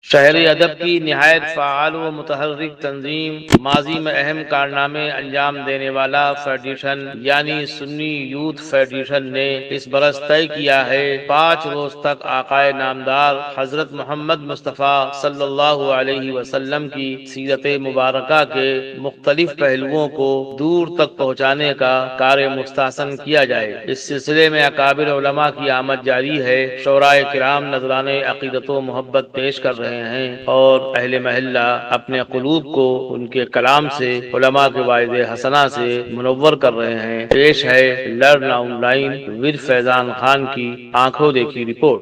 شہر ادب کی نہایت فعال و متحرک تنظیم، ماضی میں اہم کارنامے انجام دینے والا فیڈریشن یعنی سنی یوتھ فیڈریشن نے اس برس طے کیا ہے 5 روز تک آقائے نامدار حضرت محمد مصطفیٰ صلی اللہ علیہ وسلم کی سیرت مبارکہ کے مختلف پہلوؤں کو دور تک پہنچانے کا کار مستحسن کیا جائے۔ اس سلسلے میں اکابر علماء کی آمد جاری ہے۔ شعراء کرام نذرانے عقیدت و محبت پیش کر رہے ہیں اور اہل محلہ اپنے قلوب کو ان کے کلام سے، علماء کے واعظ حسنہ سے منور کر رہے ہیں۔ پیش ہے لرن آن لائن ود فیضان خان کی آنکھوں دیکھی رپورٹ۔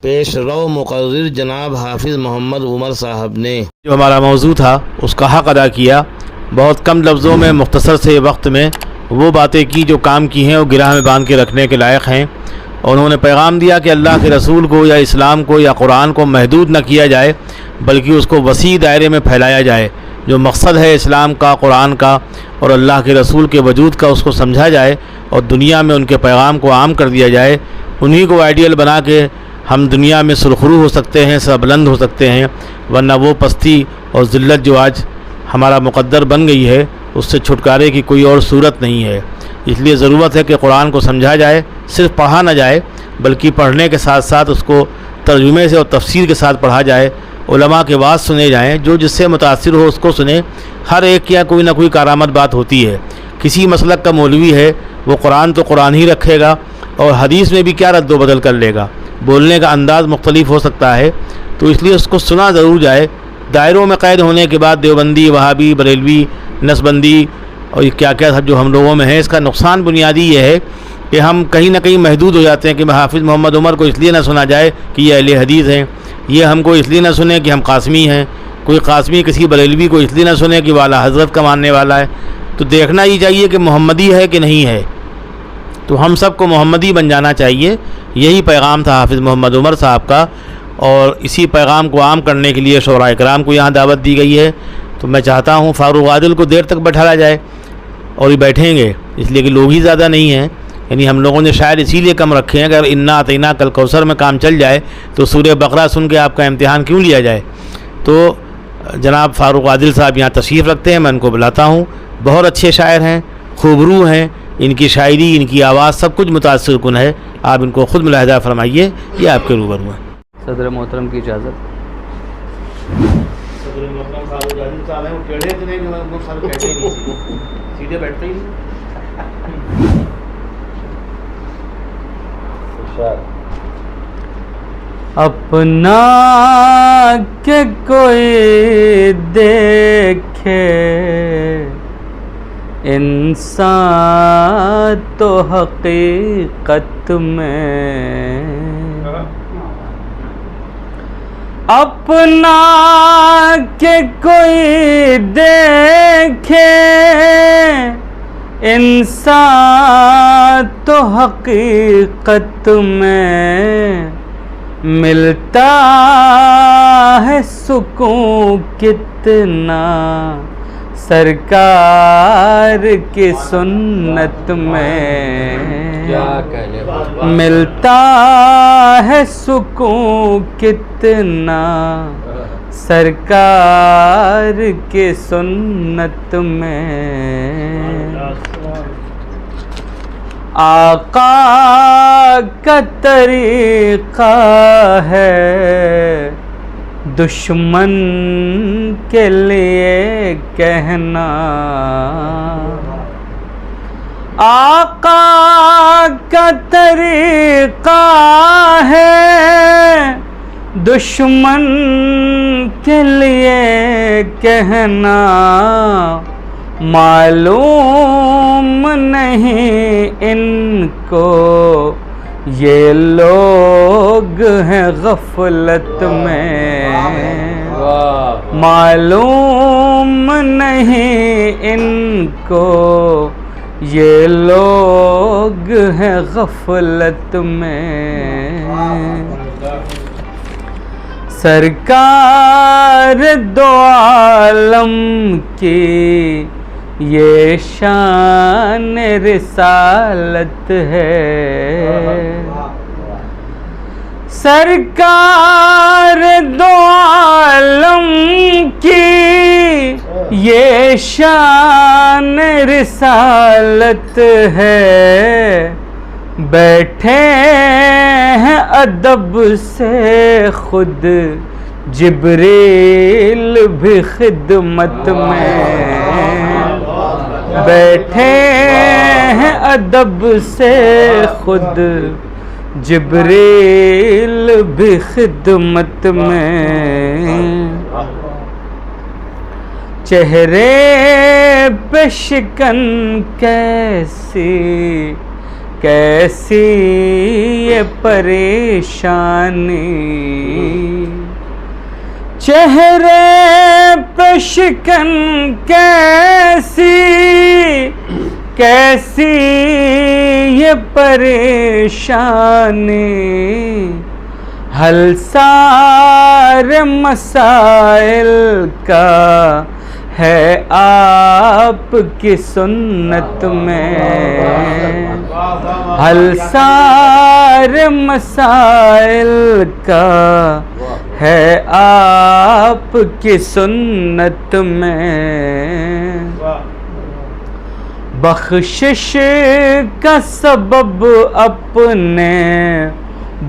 پیش رو مقرر جناب حافظ محمد عمر صاحب نے جو ہمارا موضوع تھا اس کا حق ادا کیا، بہت کم لفظوں میں مختصر سے وقت میں وہ باتیں کی جو کام کی ہیں وہ گرہ میں باندھ کے رکھنے کے لائق ہیں، اور انہوں نے پیغام دیا کہ اللہ کے رسول کو یا اسلام کو یا قرآن کو محدود نہ کیا جائے بلکہ اس کو وسیع دائرے میں پھیلایا جائے۔ جو مقصد ہے اسلام کا، قرآن کا اور اللہ کے رسول کے وجود کا اس کو سمجھا جائے اور دنیا میں ان کے پیغام کو عام کر دیا جائے۔ انہی کو آئیڈیل بنا کے ہم دنیا میں سرخرو ہو سکتے ہیں، سربلند ہو سکتے ہیں، ورنہ وہ پستی اور ذلت جو آج ہمارا مقدر بن گئی ہے اس سے چھٹکارے کی کوئی اور صورت نہیں ہے۔ اس لیے ضرورت ہے کہ قرآن کو سمجھا جائے، صرف پڑھا نہ جائے بلکہ پڑھنے کے ساتھ ساتھ اس کو ترجمے سے اور تفسیر کے ساتھ پڑھا جائے، علماء کے وعظ سنے جائیں، جو جس سے متاثر ہو اس کو سنے۔ ہر ایک کی کوئی نہ کوئی کارآمد بات ہوتی ہے۔ کسی مسلک کا مولوی ہے وہ قرآن تو قرآن ہی رکھے گا اور حدیث میں بھی کیا رد و بدل کر لے گا، بولنے کا انداز مختلف ہو سکتا ہے، تو اس لیے اس کو سنا ضرور جائے۔ دائروں میں قید ہونے کے بعد دیوبندی، وہابی، بریلوی، نسبندی اور کیا کیا جو ہم لوگوں میں ہے، اس کا نقصان بنیادی یہ ہے کہ ہم کہیں نہ کہیں محدود ہو جاتے ہیں کہ حافظ محمد عمر کو اس لیے نہ سنا جائے کہ یہ اہل حدیث ہیں، یہ ہم کو اس لیے نہ سنے کہ ہم قاسمی ہیں، کوئی قاسمی کسی بریلوی کو اس لیے نہ سنے کہ وہ اعلیٰ حضرت کا ماننے والا ہے۔ تو دیکھنا ہی چاہیے کہ محمدی ہے کہ نہیں ہے، تو ہم سب کو محمدی بن جانا چاہیے۔ یہی پیغام تھا حافظ محمد عمر صاحب کا، اور اسی پیغام کو عام کرنے کے لیے شعراء کرام کو یہاں دعوت دی گئی ہے۔ تو میں چاہتا ہوں فاروق عادل کو دیر تک بٹھایا جائے، اور یہ بیٹھیں گے اس لیے کہ لوگ ہی زیادہ نہیں ہیں، یعنی ہم لوگوں نے شاید اسی لیے کم رکھے ہیں۔ اگر انا اعطیناک الکوثر میں کام چل جائے تو سورہ بقرہ سن کے آپ کا امتحان کیوں لیا جائے؟ تو جناب فاروق عادل صاحب یہاں تشریف رکھتے ہیں، میں ان کو بلاتا ہوں۔ بہت اچھے شاعر ہیں، خوبرو ہیں، ان کی شاعری، ان کی آواز سب کچھ متاثر کن ہے۔ آپ ان کو خود ملاحظہ فرمائیے، یہ آپ کے روبرو ہیں۔ صدر محترم کی اجازت۔ صدر محترم فاروق عادل صاحب ہیں، وہ ٹیڑھے اتنے کہ وہ سر کہتے ہی نہیں، سیدھے بیٹھتے ہی نہیں۔ اپنا کہ کوئی دیکھے انسان تو حقیقت میں، اپنا کہ کوئی دیکھے انسان تو حقیقت میں، ملتا ہے سکون کتنا سرکار کی سنت میں، ملتا ہے سکون کتنا سرکار کی سنت میں۔ آقا کا طریقہ ہے دشمن کے لیے کہنا، آقا کا طریقہ ہے دشمن کے لیے کہنا، معلوم نہیں ان کو یہ لوگ ہیں غفلت میں، معلوم نہیں ان کو یہ لوگ ہیں غفلت میں۔ سرکار دو عالم کی یہ شان رسالت ہے، سرکار دو عالم کی یہ شان رسالت ہے، بیٹھے ہیں ادب سے خود جبریل بھی خدمت میں، بیٹھے ہیں ادب سے خود جبریل بھی خدمت میں، چہرے پہ شکن کیسی یہ پریشانی، چہرے پہ شکن کیسی یہ پریشانی، حل سارے مسائل کا ہے آپ کی سنت میں، حل سارے مسائل کا ہے آپ کی سنت میں، بخشش کا سبب اپنے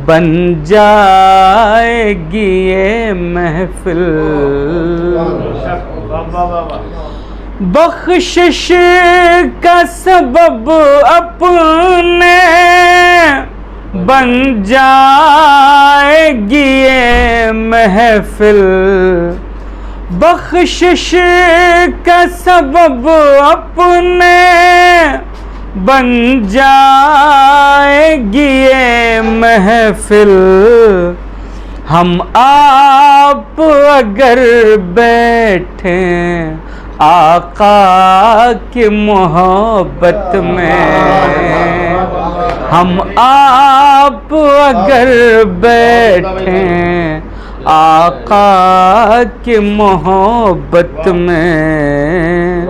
بن جائے گی یہ محفل، بخشش کا سبب اپنے بن جائے گی یہ محفل، بخشش کا سبب اپنے بن جائے گی یہ محفل، ہم آپ اگر بیٹھیں آقا کی محبت میں، ہم آپ اگر بیٹھیں آقا کی محبت میں،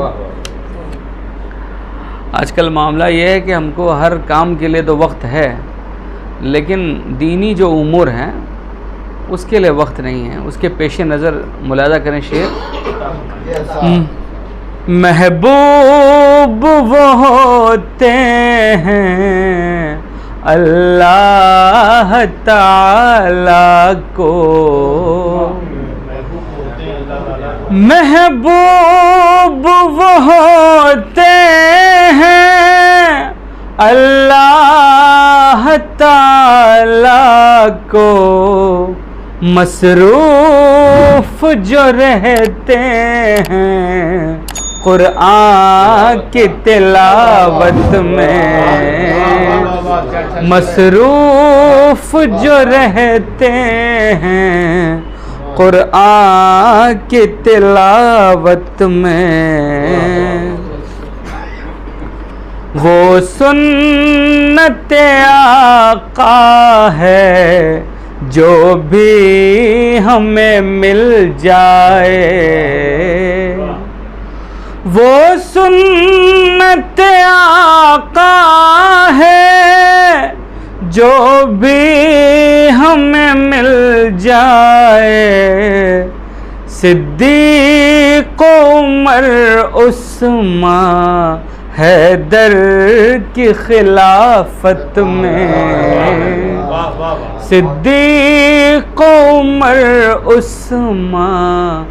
آج کل معاملہ یہ ہے کہ ہم کو ہر کام کے لیے تو وقت ہے، لیکن دینی جو امور ہیں اس کے لیے وقت نہیں ہے، اس کے پیش نظر ملاحظہ کریں شعر، محبوب وہ ہوتے ہیں اللہ تعالی کو، محبوب وہ ہوتے ہیں اللہ تعالی کو، مصروف جو رہتے ہیں قرآن کی تلاوت میں، مصروف جو رہتے ہیں قرآن کی تلاوت میں، وہ سنت آقا ہے جو بھی ہمیں مل جائے، وہ سنت آقا ہے جو بھی ہمیں مل جائے، صدیق عمر عثمان حیدر کی خلافت میں، صدیق عمر عثمان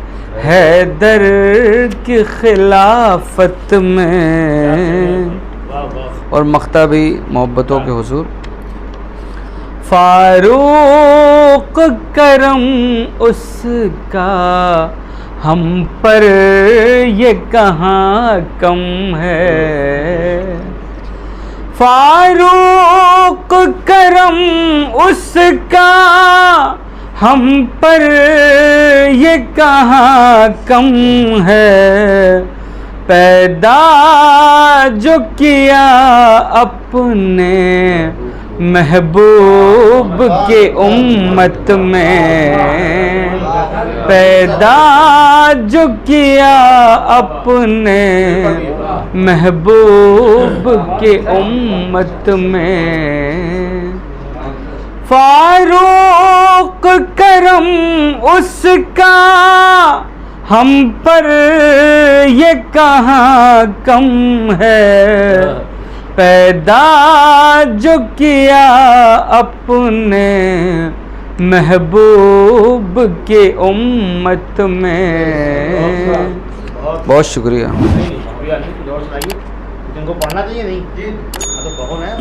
حیدر کی خلافت میں، اور مقطع بھی محبتوں کے حضور، فاروق کرم اس کا ہم پر یہ کہاں کم ہے، فاروق کرم اس کا ہم پر یہ کہاں کم ہے، پیدا جو کیا اپنے محبوب کی امت میں، پیدا جو کیا اپنے محبوب کی امت میں، فاروق کرم اس کا ہم پر یہ کہاں کم ہے، پیدا جو کیا اپنے محبوب کے امت میں۔ بہت شکریہ۔ ان کو پڑھنا چاہیے نہیں جی تو بہن ہے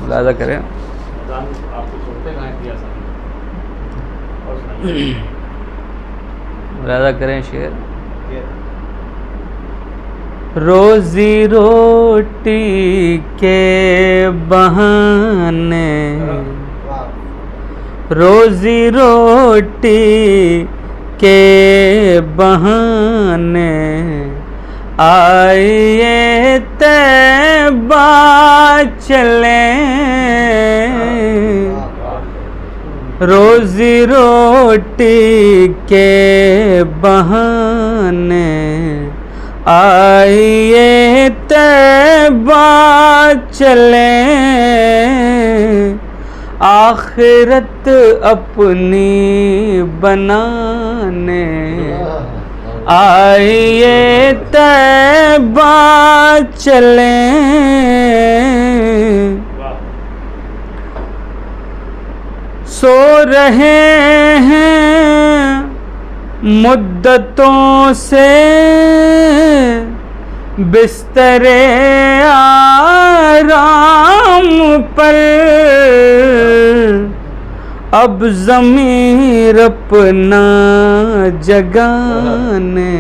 ملاحظہ کریں، آپ کو چھوڑتے کہاں کیا ملاحظہ کریں شعر۔ روزی روٹی کے بہانے، روزی روٹی کے بہانے آئیے طیبہ چلیں، روزی روٹی کے بہانے آئیے طیبہ چلیں، آخرت اپنی بنانے آئیے طیبہ چلیں۔ سو رہے ہیں مدتوں سے بستر آرام پر، اب ضمیر اپنا جگانے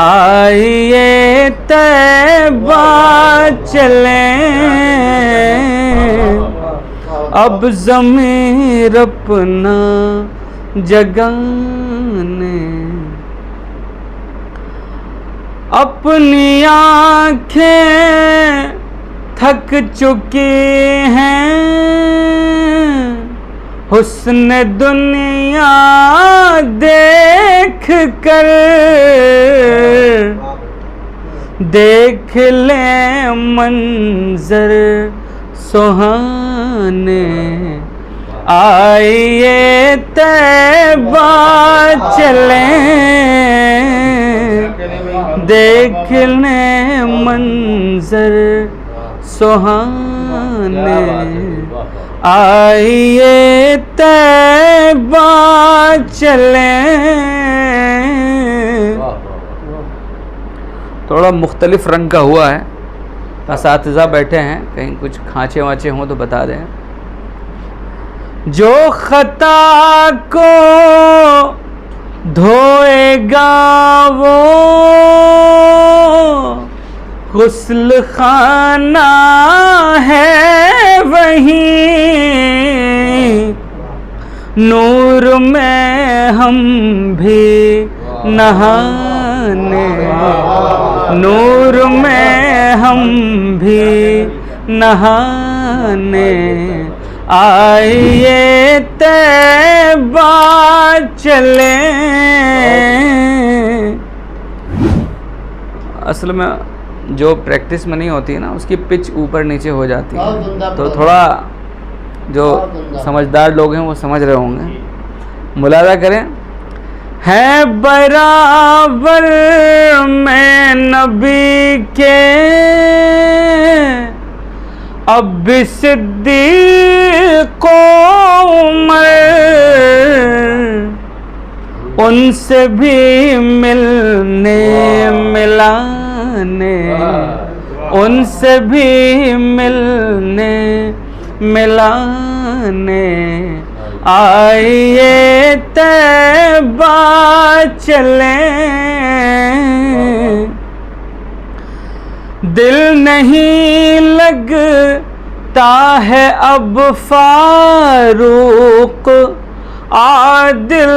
آئیے طیبہ چلیں، اب ضمیر اپنا جگانے، اپنی آنکھیں تھک چکی ہیں حسن دنیا دیکھ کر، دیکھ لیں منظر سہانے آئیے طیبہ چلیں، دیکھ لیں منظر سہانے آئیے طیبہ چلیں۔ تھوڑا مختلف رنگ کا ہوا ہے، اساتذہ بیٹھے ہیں، کہیں کچھ کھانچے وانچے ہوں تو بتا دیں۔ جو خطا کو دھوئے گا وہ غسل خانہ ہے وہیں، نور میں ہم بھی نہانے، نور میں ہم بھی نہانے آئیے طیبہ چلیں۔ اصل میں جو پریکٹس میں نہیں ہوتی ہے نا، اس کی پچ اوپر نیچے ہو جاتی ہے، تو تھوڑا جو سمجھدار لوگ ہیں وہ سمجھ رہے ہوں گے۔ ملاحظہ کریں، ہے برابر میں نبی کے اب بھی صدیق و عمر، ان سے بھی ملنے ملانے، ان سے بھی ملنے ملانے آئیے طیبہ چلیں، دل نہیں لگتا ہے اب فاروق عادل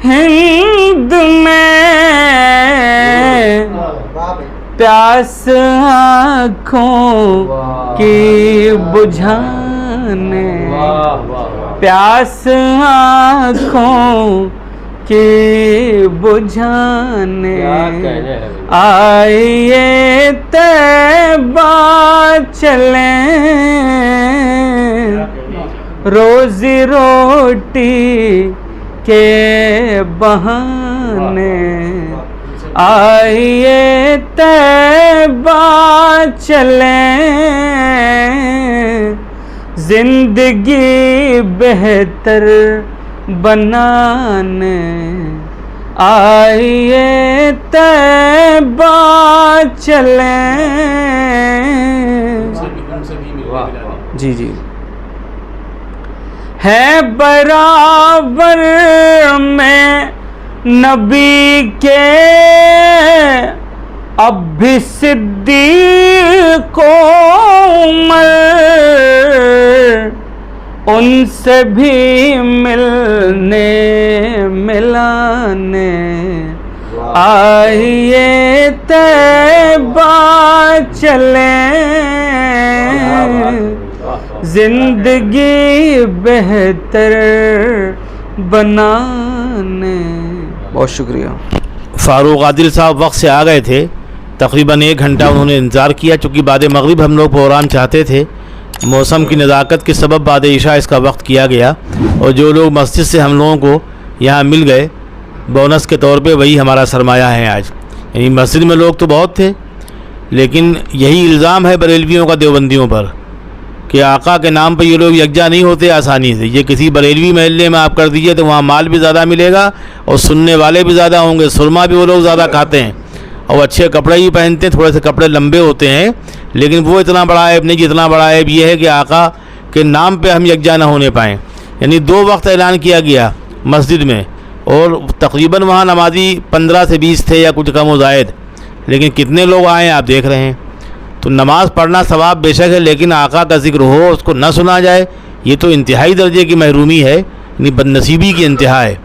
ہند میں، پیاس آنکھوں کی بجھانے، پیاس آنکھوں کی بجھانے آئیے طیبہ چلیں روزی روٹی کے بہانے آئیے طیبہ چلیں زندگی بہتر بنانے آئیے طیبہ چلیں. جی جی ہے برابر میں نبی کے اب بھی صدیق و عمر ان سے بھی ملنے ملانے آئیے طیبہ چلیں زندگی بہتر بنانے. بہت شکریہ. فاروق عادل صاحب وقت سے آ گئے تھے. تقریباً 1 گھنٹہ انہوں نے انتظار کیا. چونکہ بعد مغرب ہم لوگ پروگرام چاہتے تھے, موسم کی نزاکت کے سبب بعد عشاء اس کا وقت کیا گیا, اور جو لوگ مسجد سے ہم لوگوں کو یہاں مل گئے بونس کے طور پہ وہی ہمارا سرمایہ ہے آج. یعنی مسجد میں لوگ تو بہت تھے, لیکن یہی الزام ہے بریلویوں کا دیوبندیوں پر کہ آقا کے نام پہ یہ لوگ یکجا نہیں ہوتے آسانی سے. یہ کسی بریلوی محلے میں آپ کر دیجئے تو وہاں مال بھی زیادہ ملے گا اور سننے والے بھی زیادہ ہوں گے. سرما بھی وہ لوگ زیادہ کھاتے ہیں اور اچھے کپڑے ہی پہنتے ہیں, تھوڑے سے کپڑے لمبے ہوتے ہیں, لیکن وہ اتنا بڑا عیب نہیں جتنا بڑا عیب یہ ہے کہ آقا کے نام پہ ہم یکجا نہ ہونے پائیں. یعنی 2 وقت اعلان کیا گیا مسجد میں, اور تقریباً وہاں نمازی 15 سے 20 تھے یا کچھ کم و زائد, لیکن کتنے لوگ آئے ہیں آپ دیکھ رہے ہیں. تو نماز پڑھنا ثواب بے شک ہے, لیکن آقا کا ذکر ہو اس کو نہ سنا جائے یہ تو انتہائی درجے کی محرومی ہے, یعنی بدنصیبی کی انتہا ہے.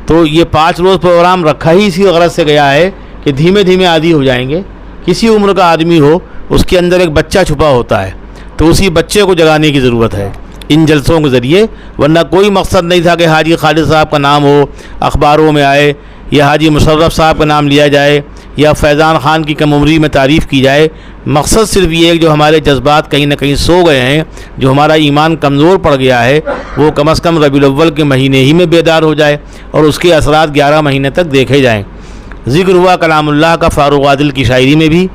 تو یہ 5 روز پروگرام رکھا ہی اسی غرض سے گیا ہے کہ دھیمے دھیمے عادی ہو جائیں گے. کسی عمر کا آدمی ہو اس کے اندر ایک بچہ چھپا ہوتا ہے, تو اسی بچے کو جگانے کی ضرورت ہے ان جلسوں کے ذریعے. ورنہ کوئی مقصد نہیں تھا کہ حاجی خالد صاحب کا نام ہو, اخباروں میں آئے, یا حاجی مشرف صاحب کا نام لیا جائے, یا فیضان خان کی کم عمری میں تعریف کی جائے. مقصد صرف یہ ہے کہ جو ہمارے جذبات کہیں نہ کہیں سو گئے ہیں, جو ہمارا ایمان کمزور پڑ گیا ہے, وہ کم از کم ربیع الاول کے مہینے ہی میں بیدار ہو جائے اور اس کے اثرات 11 مہینے تک دیکھے جائیں. ذکر ہوا کلام اللہ کا فاروق عادل کی شاعری میں بھی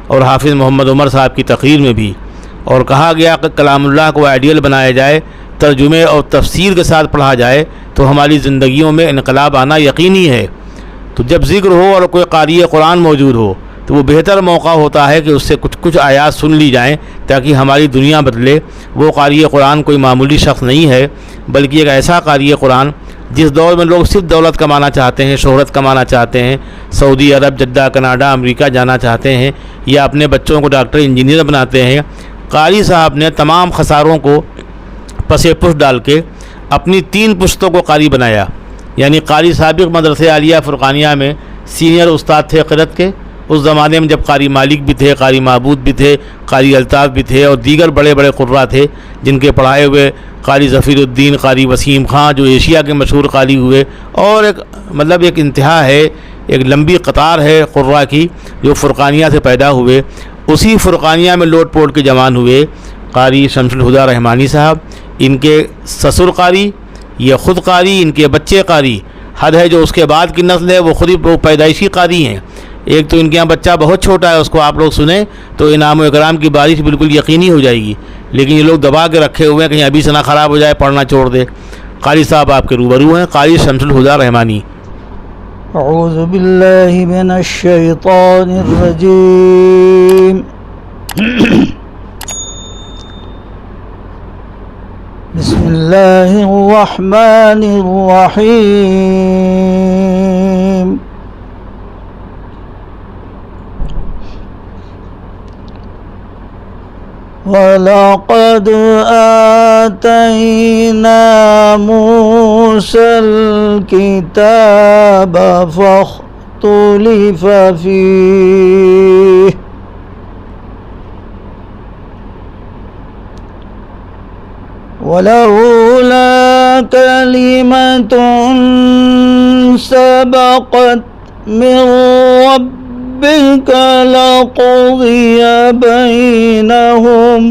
اور حافظ محمد عمر صاحب کی تقریر میں بھی, اور کہا گیا کہ کلام اللہ کو آئیڈیل بنایا جائے, ترجمے اور تفسیر کے ساتھ پڑھا جائے تو ہماری زندگیوں میں انقلاب آنا یقینی ہے. تو جب ذکر ہو اور کوئی قاری قرآن موجود ہو تو وہ بہتر موقع ہوتا ہے کہ اس سے کچھ آیات سن لی جائیں تاکہ ہماری دنیا بدلے. وہ قاری قرآن کوئی معمولی شخص نہیں ہے, بلکہ ایک ایسا قاری قرآن جس دور میں لوگ صرف دولت کمانا چاہتے ہیں, شہرت کمانا چاہتے ہیں, سعودی عرب, جدہ, کینیڈا, امریکہ جانا چاہتے ہیں, یا اپنے بچوں کو ڈاکٹر انجینئر بناتے ہیں. قاری صاحب نے تمام خساروں کو پس پشت ڈال کے اپنی 3 پشتوں کو قاری بنایا. یعنی قاری سابق مدرسہ عالیہ فرقانیہ میں سینئر استاد تھے قرأت کے, اس زمانے میں جب قاری مالک بھی تھے, قاری معبود بھی تھے, قاری الطاف بھی تھے, اور دیگر بڑے بڑے قراء تھے جن کے پڑھائے ہوئے قاری ظفیر الدین, قاری وسیم خان جو ایشیا کے مشہور قاری ہوئے, اور ایک انتہا ہے, ایک لمبی قطار ہے قراء کی جو فرقانیہ سے پیدا ہوئے. اسی فرقانیہ میں لوٹ پوٹ کے جوان ہوئے قاری شمس الہدیٰ رحمانی صاحب. ان کے سسر قاری, یہ خود قاری, ان کے بچے قاری. حد ہے جو اس کے بعد کی نسل ہے وہ خود ہی پیدائشی قاری ہیں. ایک تو ان کے یہاں بچہ بہت چھوٹا ہے, اس کو آپ لوگ سنیں تو انعام و اکرام کی بارش بالکل یقینی ہو جائے گی, لیکن یہ لوگ دبا کے رکھے ہوئے ہیں کہیں ابھی سے نہ خراب ہو جائے, پڑھنا چھوڑ دے. قاری صاحب آپ کے روبرو ہیں, قاری شمس الہدیٰ رحمانی. اعوذ باللہ من الشیطان الرجیم. بسم اللہ الرحمن الرحیم. وَلَقَدْ آتَيْنَا مُوسَى الْكِتَابَ فَاخْتُلِفَ فِيهِ ولولا كلمة سبقت من ربك لقضي بينهم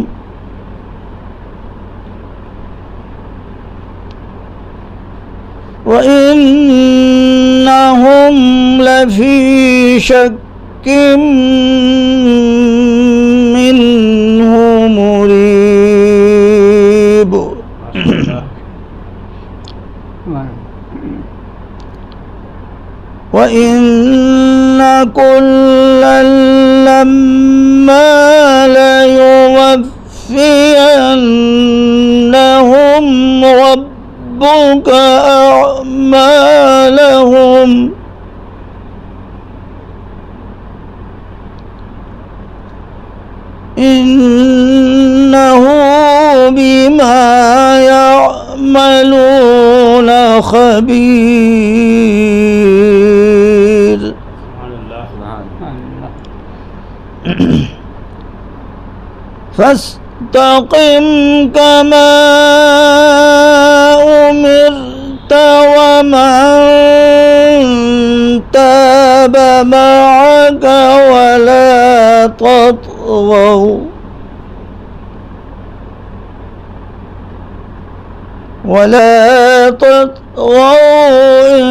وإنهم لفي شك منه مريب وإن كلا لما ليوفينهم ربك أعمالهم إنه بما يعملون خبير فاستقم كما أمرت ومن تاب معك ولا تطغوا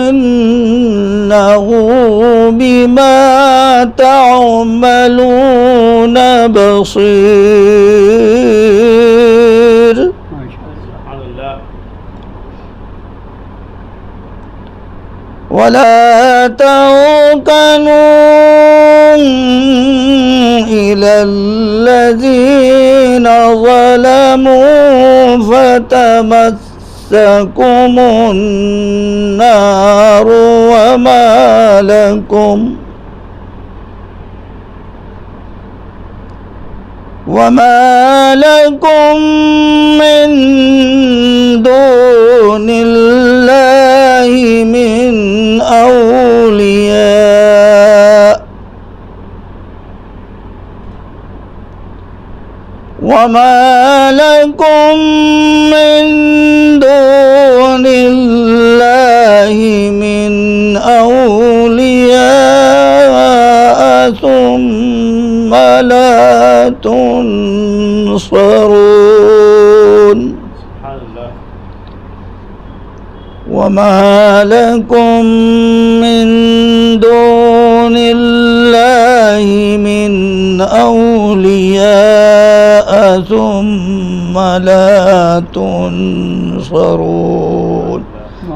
إنه بما تعملون بصير ولا تركنوا إلى الذين ظلموا فتمسكم النار وما لكم من دون الله من أولياء وما لكم من دون الله من أولياء ثم لا تنصرون وما لكم من دون الله من أولياء ثم لا تنصرون